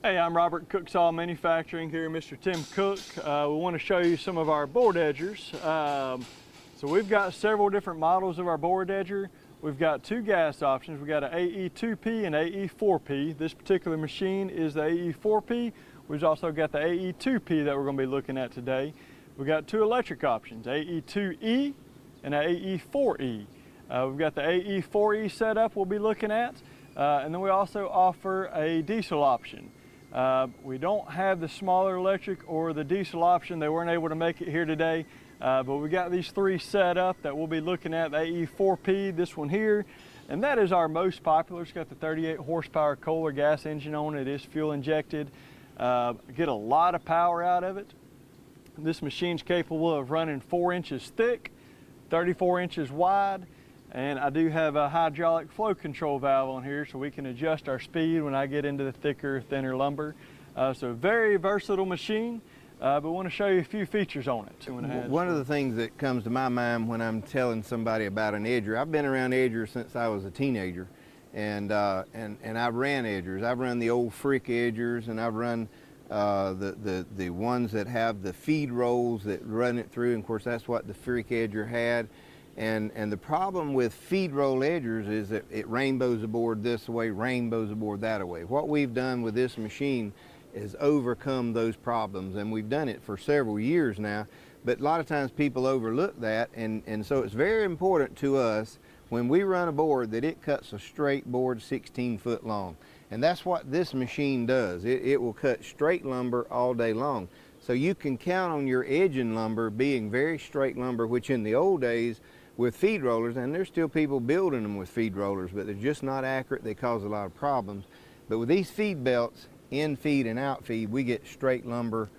Hey, I'm Robert, Cook Saw Manufacturing here, Mr. Tim Cook. We want to show you some of our board edgers. So we've got several different models of our board edger. We've got two gas options. We've got an AE2P and AE4P. This particular machine is the AE4P. We've also got the AE2P that we're going to be looking at today. We've got two electric options, AE2E and AE4E. We've got the AE4E setup we'll be looking at, and then we also offer a diesel option. We don't have the smaller electric or the diesel option. They weren't able to make it here today, but we got these three set up that we'll be looking at. The AE4P, this one here, and that is our most popular. It's got the 38 horsepower Kohler gas engine on it. It is fuel injected. Get a lot of power out of it. This machine's capable of running 4 inches thick, 34 inches wide, and I do have a hydraulic flow control valve on here so we can adjust our speed when I get into the thicker, thinner lumber. So very versatile machine, but we want to show you a few features on it. One of the things that comes to my mind when I'm telling somebody about an edger, I've been around edgers since I was a teenager, and I've ran edgers. I've run the old Frick edgers, and I've run the ones that have the feed rolls that run it through, and of course that's what the Frick edger had. And the problem with feed roll edgers is that it rainbows the board this way, rainbows the board that way. What we've done with this machine is overcome those problems, and we've done it for several years now, but a lot of times people overlook that, and so it's very important to us when we run a board that it cuts a straight board 16 foot long. And that's what this machine does. It will cut straight lumber all day long. So you can count on your edging lumber being very straight lumber, which in the old days with feed rollers, and there's still people building them with feed rollers, but they're just not accurate. They cause a lot of problems. But with these feed belts, in feed and out feed, we get straight lumber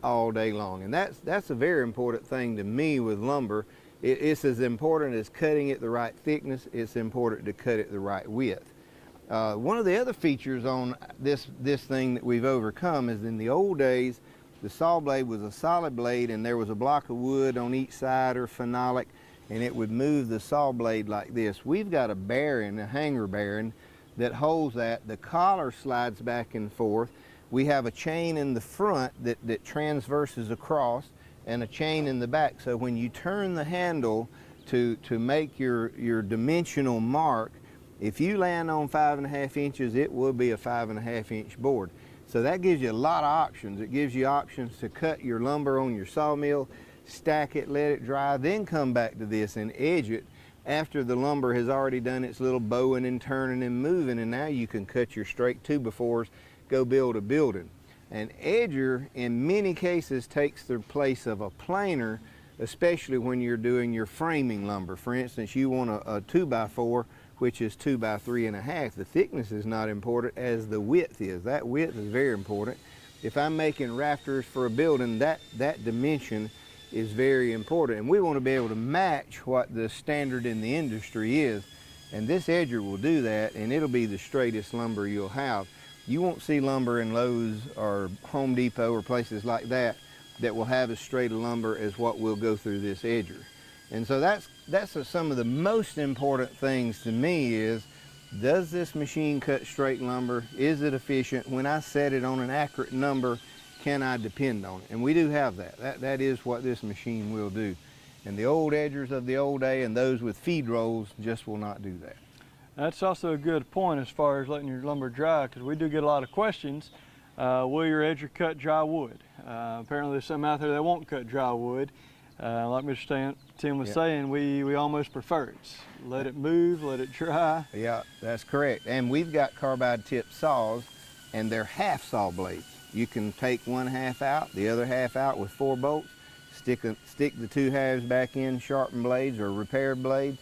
all day long. And that's a very important thing to me with lumber. It's as important as cutting it the right thickness. It's important to cut it the right width. One of the other features on this thing that we've overcome is in the old days, the saw blade was a solid blade and there was a block of wood on each side or phenolic, and it would move the saw blade like this. We've got a bearing, a hanger bearing, that holds that. The collar slides back and forth. We have a chain in the front that transverses across, and a chain in the back. So when you turn the handle to make your dimensional mark, if you land on 5.5 inches, it will be a 5.5 inch board. So that gives you a lot of options. It gives you options to cut your lumber on your sawmill, stack it, let it dry, then come back to this and edge it after the lumber has already done its little bowing and turning and moving, and now you can cut your straight 2x4s, go build a building. An edger in many cases takes the place of a planer, especially when you're doing your framing lumber. For instance, you want a 2x4, which is 2x3.5. The thickness is not important as the width is. That width is very important. If I'm making rafters for a building, that dimension is very important, and we want to be able to match what the standard in the industry is, and this edger will do that, and it'll be the straightest lumber you'll have. You won't see lumber in Lowe's or Home Depot or places like that that will have as straight a lumber as what will go through this edger. And so that's some of the most important things to me is, does this machine cut straight lumber? Is it efficient? When I set it on an accurate number, can I depend on it? And we do have that. That is what this machine will do. And the old edgers of the old day and those with feed rolls just will not do that. That's also a good point as far as letting your lumber dry, because we do get a lot of questions. Will your edger cut dry wood? Apparently there's some out there that won't cut dry wood. Like Mr. Tim was saying, we almost prefer it. Let it move, let it dry. Yeah, that's correct. And we've got carbide tip saws, and they're half saw blades. You can take one half out, the other half out with 4 bolts, stick the 2 halves back in, sharpened blades or repaired blades,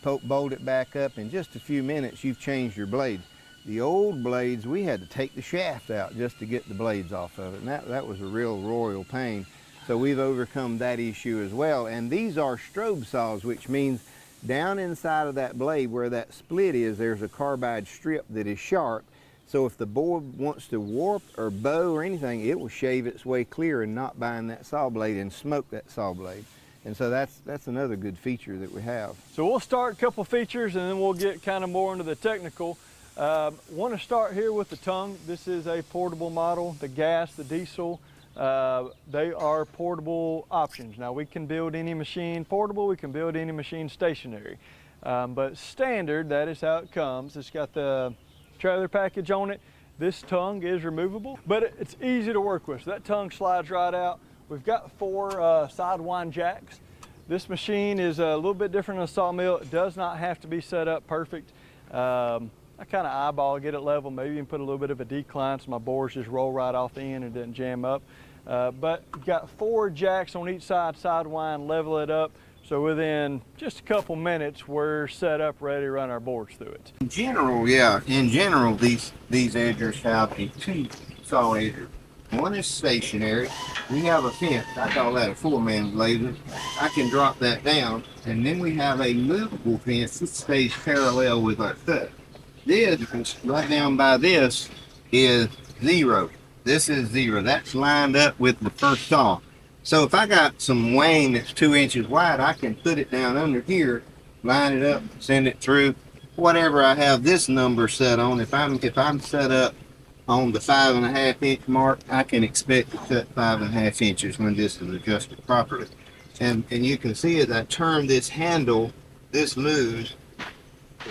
bolt it back up. In just a few minutes, you've changed your blades. The old blades, we had to take the shaft out just to get the blades off of it, and that was a real royal pain. So we've overcome that issue as well. And these are strobe saws, which means down inside of that blade where that split is, there's a carbide strip that is sharp. So if the board wants to warp or bow or anything, it will shave its way clear and not bind that saw blade and smoke that saw blade. And so that's another good feature that we have. So we'll start a couple features and then we'll get kind of more into the technical. Want to start here with the tongue. This is a portable model. The gas, the diesel, they are portable options. Now we can build any machine portable, we can build any machine stationary. But standard, that is how it comes. It's got the trailer package on it. This tongue is removable, but it's easy to work with. So that tongue slides right out. We've got 4 sidewind jacks. This machine is a little bit different than a sawmill. It does not have to be set up perfect. I kind of eyeball, get it level, maybe even put a little bit of a decline so my boards just roll right off the end and doesn't jam up. But you've got 4 jacks on each side, sidewind, level it up. So within just a couple minutes, we're set up, ready to run our boards through it. In general, yeah, in general, these edgers have a 2 saw edger. One is stationary. We have a fence. I call that a 4-man blazer. I can drop that down. And then we have a movable fence that stays parallel with our cut. This, right down by this, is 0. This is 0. That's lined up with the first saw. So if I got some wane that's 2 inches wide, I can put it down under here, line it up, send it through. Whatever I have this number set on, if I'm set up on the 5.5 inch mark, I can expect to cut 5.5 inches when this is adjusted properly. And you can see as I turn this handle, this moves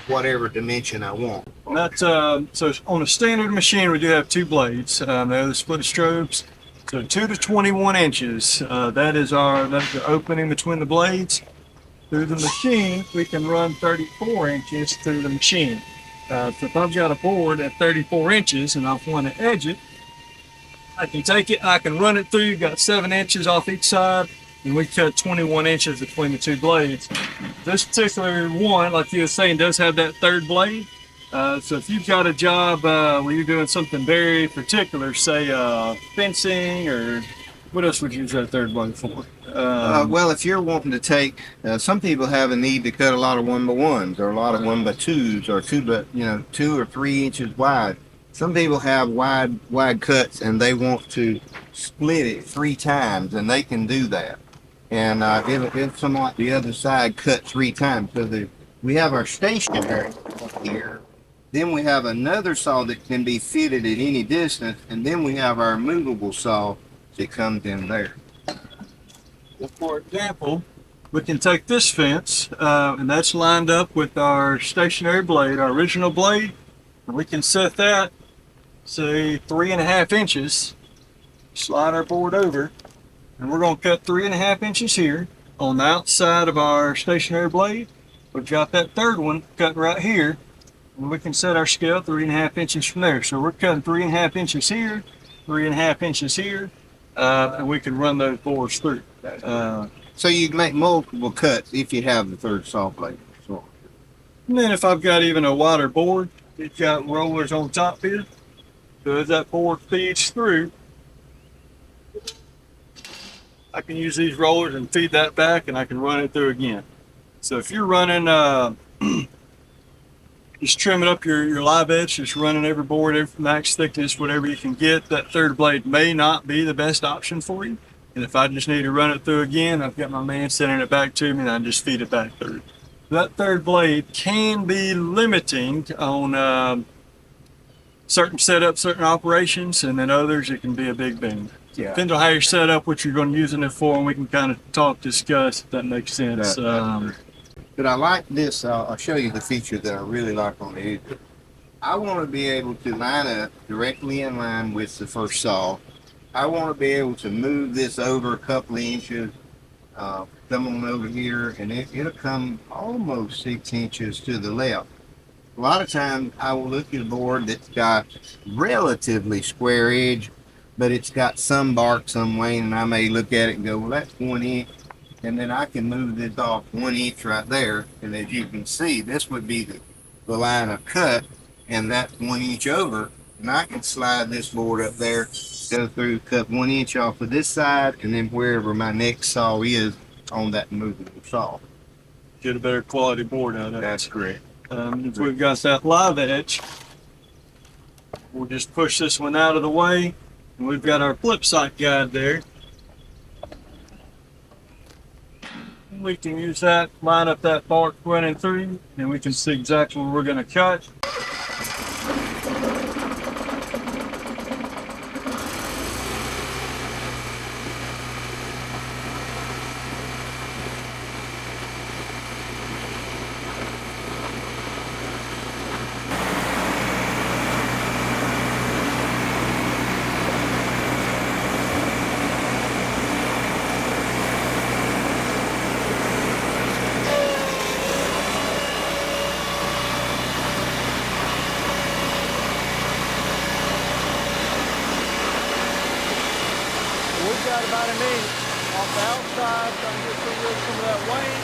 whatever dimension I want. That's so on a standard machine we do have 2 blades. They're the split strobes. So 2 to 21 inches. That's the opening between the blades. Through the machine, we can run 34 inches through the machine. So if I've got a board at 34 inches and I want to edge it, I can take it, I can run it through, got 7 inches off each side, and we cut 21 inches between the 2 blades. This particular one, like you were saying, does have that 3rd blade. So if you've got a job where you're doing something very particular, say fencing, or what else would you use that 3rd blade for? Well, if you're wanting to take, some people have a need to cut a lot of 1x1s or a lot of 1x2s or 2 or 3 inches wide. Some people have wide cuts and they want to split it 3 times, and they can do that. And if somewhat the other side cut 3 times, so we have our stationary here. Then we have another saw that can be fitted at any distance, and then we have our movable saw that comes in there. Well, for example, we can take this fence, and that's lined up with our stationary blade, our original blade, and we can set that, say, 3.5 inches, slide our board over, and we're going to cut 3.5 inches here on the outside of our stationary blade. We've got that 3rd one cut right here, and we can set our scale 3.5 inches from there. So we're cutting 3.5 inches here, 3.5 inches here, and we can run those boards through. So you can make multiple cuts if you have the 3rd saw blade. So. And then if I've got even a wider board, it's got rollers on top here. So as that board feeds through, I can use these rollers and feed that back, and I can run it through again. So if you're running, just trimming up your live edge, just running every board, every max thickness, whatever you can get, that 3rd blade may not be the best option for you. And if I just need to run it through again, I've got my man sending it back to me, and I just feed it back through. That 3rd blade can be limiting on certain setups, certain operations, and then others it can be a big boon. Yeah. Depends on how you're set up, what you're going to use it for, and we can kind of discuss if that makes sense. But I like this. I'll show you the feature that I really like on the edger. I want to be able to line up directly in line with the first saw. I want to be able to move this over a couple of inches, come on over here, and it'll come almost 6 inches to the left. A lot of times I will look at a board that's got relatively square edge, but it's got some bark, some wane, and I may look at it and go, well, that's 1 inch. And then I can move this off 1 inch right there. And as you can see, this would be the line of cut, and that's 1 inch over. And I can slide this board up there, go through, cut 1 inch off of this side, and then wherever my next saw is on that movable saw. Get a better quality board out of it. That's great. If we've got that live edge, we'll just push this one out of the way, and we've got our flip sight guide there. We can use that, line up that bark running through, and we can see exactly where we're going to cut. we've got about an inch off the outside, trying to get rid of some of that weight.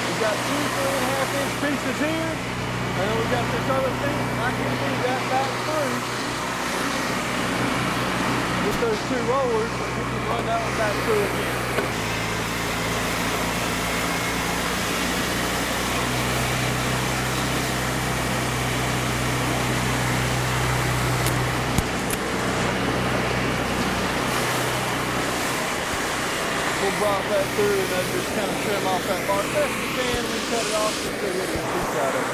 We've got 2 3.5-inch pieces here, and then we've got this other piece. I can feed that back through with those 2 rollers, so we can run that one back through again. We'll drop that through and then just kind of trim off that part best we can. We cut it off just so we get a piece out of it.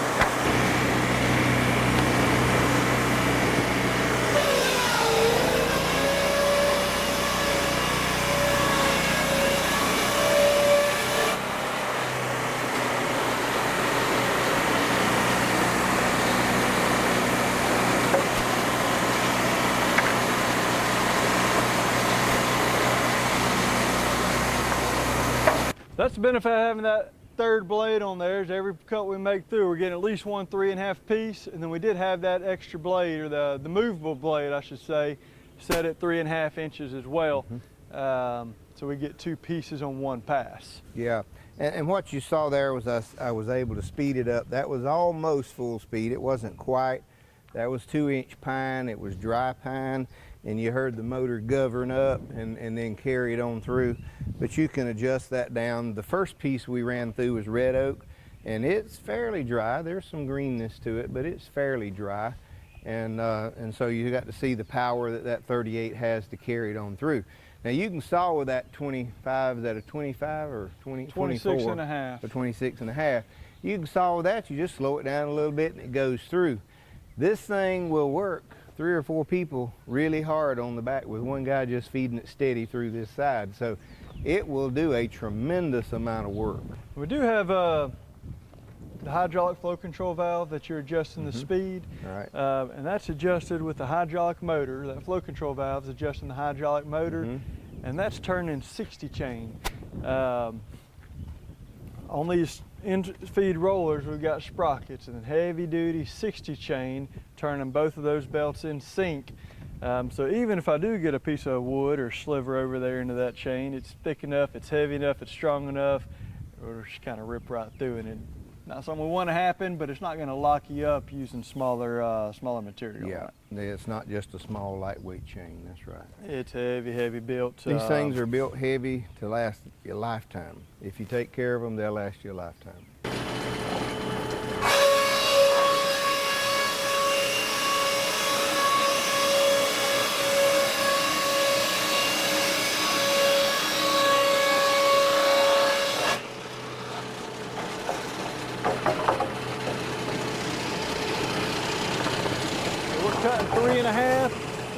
That's the benefit of having that 3rd blade on there, is every cut we make through, we're getting at least 1 3.5 piece, and then we did have that extra blade, or the movable blade, I should say, set at 3.5 inches as well. So we get 2 pieces on 1 pass. Yeah, and what you saw there was I was able to speed it up. That was almost full speed. It wasn't quite. That was 2-inch pine. It was dry pine, and you heard the motor govern up and then carry it on through. But you can adjust that down. The first piece we ran through was red oak, and it's fairly dry. There's some greenness to it, but it's fairly dry. And so you got to see the power that 38 has to carry it on through. Now you can saw with that 25, is that a 25 or 24? 26 and a half. Or 26 and a half. You can saw with that, you just slow it down a little bit and it goes through. This thing will work 3 or 4 people really hard on the back with one guy just feeding it steady through this side. So it will do a tremendous amount of work. We do have the hydraulic flow control valve that you're adjusting the speed. All right. And that's adjusted with the hydraulic motor. That flow control valve is adjusting the hydraulic motor, and that's turning 60 chain. On these in-feed rollers, we've got sprockets and heavy duty 60 chain, turning both of those belts in sync. So even if I do get a piece of wood or sliver over there into that chain, it's thick enough, it's heavy enough, it's strong enough, it'll just kind of rip right through it. And not something we want to happen, but it's not going to lock you up using smaller material. Yeah, it's not just a small lightweight chain, that's right. It's heavy built. These things are built heavy to last a lifetime. If you take care of them, they'll last you a lifetime. Cutting 3.5.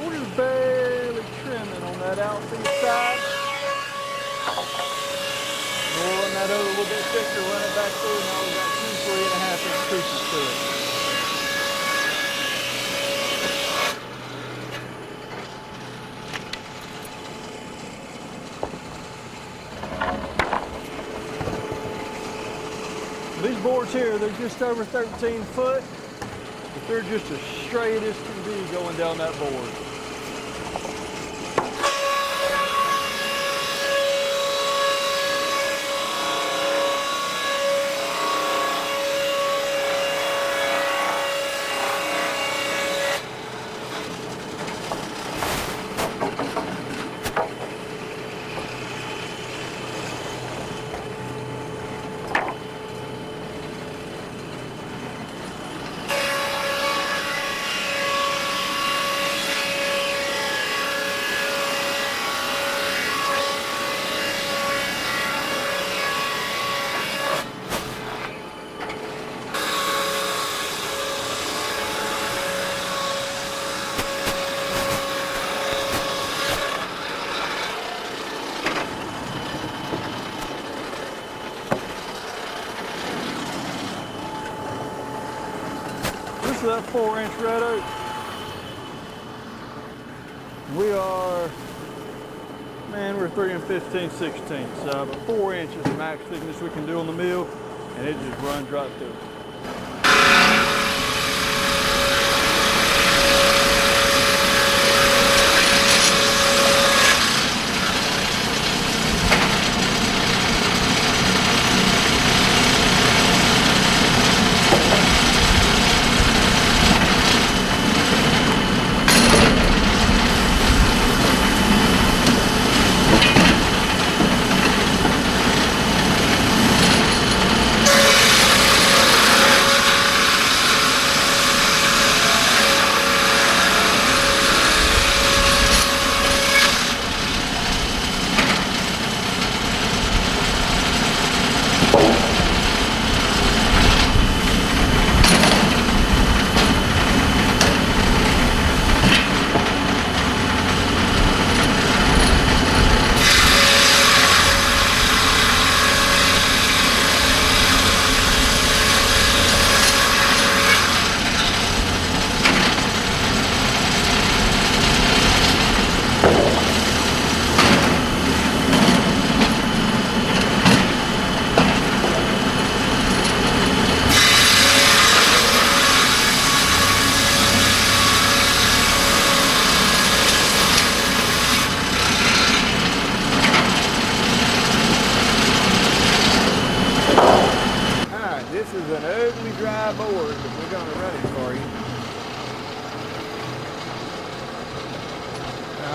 We're just barely trimming on that outfeed side. We'll run that over a little bit thicker, run it back through. Now we've got 2 3.5-inch pieces to it. These boards here, they're just over 13 foot. But they're just as straight as can be going down that board. This is that 4-inch red oak. We're 3 15/16, but 4 inches is the max thickness we can do on the mill, and it just runs right through.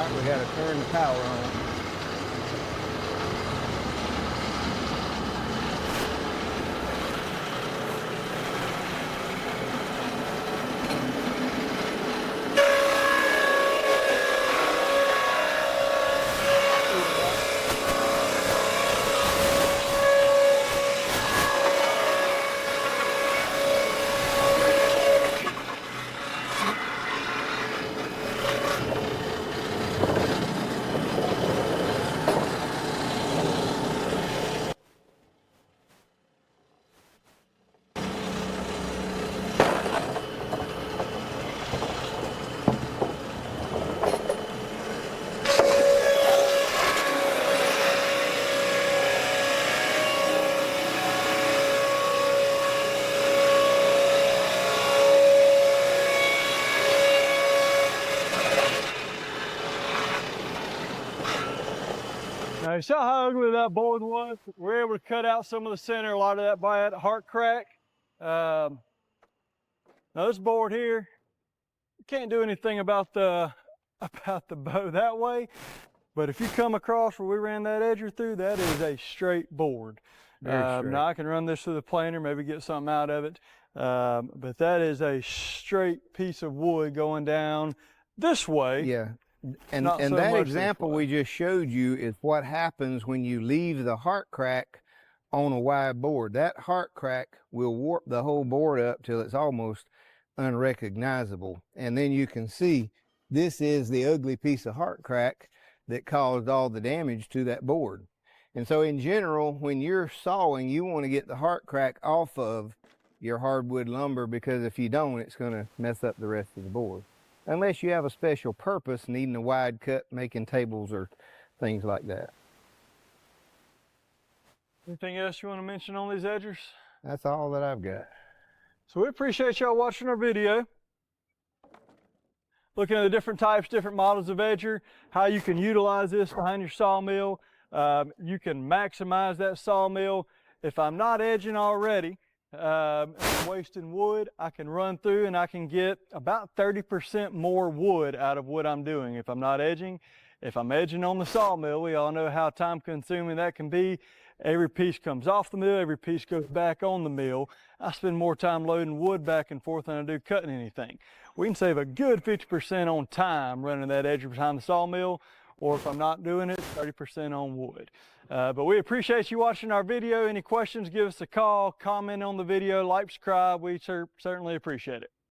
right, we gotta turn the power on. Now you saw how ugly that board was? We're able to cut out some of the center, a lot of that by that heart crack. Now this board here, you can't do anything about the bow that way, but if you come across where we ran that edger through, that is a straight board. Very straight. Now I can run this through the planer, maybe get something out of it, but that is a straight piece of wood going down this way. Yeah. And Not so that much example this way. we just showed you is what happens when you leave the heart crack on a wide board. That heart crack will warp the whole board up till it's almost unrecognizable. And then you can see this is the ugly piece of heart crack that caused all the damage to that board. And so in general, when you're sawing, you want to get the heart crack off of your hardwood lumber, because if you don't, it's going to mess up the rest of the board. Unless you have a special purpose needing a wide cut, making tables or things like that. Anything else you want to mention on these edgers? That's all that I've got. So we appreciate y'all watching our video. Looking at the different types, different models of edger, how you can utilize this behind your sawmill. You can maximize that sawmill. If I'm not edging already, and I'm wasting wood, I can run through and I can get about 30% more wood out of what I'm doing if I'm not edging. If I'm edging on the sawmill, we all know how time consuming that can be. Every piece comes off the mill, every piece goes back on the mill. I spend more time loading wood back and forth than I do cutting anything. We can save a good 50% on time running that edger behind the sawmill, or if I'm not doing it, 30% on wood. But we appreciate you watching our video. Any questions, give us a call, comment on the video, like, subscribe. We certainly appreciate it.